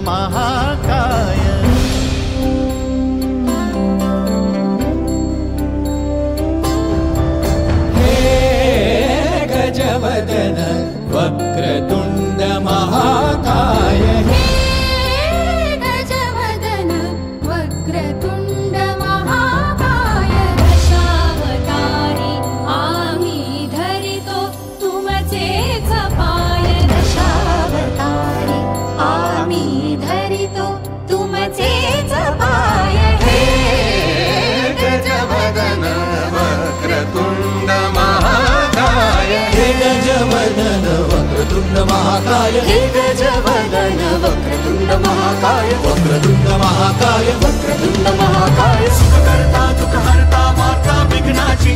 महाकाय। गजवदन वक्रतुंड महाकाय। गजवदन वक्रतुंड महाकाय। दशावतारी आम्ही धरितो तुमचेच पाय। दशावतारी आम्ही धरितो तुमचेच पाय। हे गजवदन वक्रतुंड महाकाय। हे गजवदन वक्रतुंड महाकाय। हे गजवदन वक्रतुंड महाकाय। वक्रतुंड महाकाय। वक्रतुंड महाकाय। सुख करता दुःख हरता माता विघ्नाची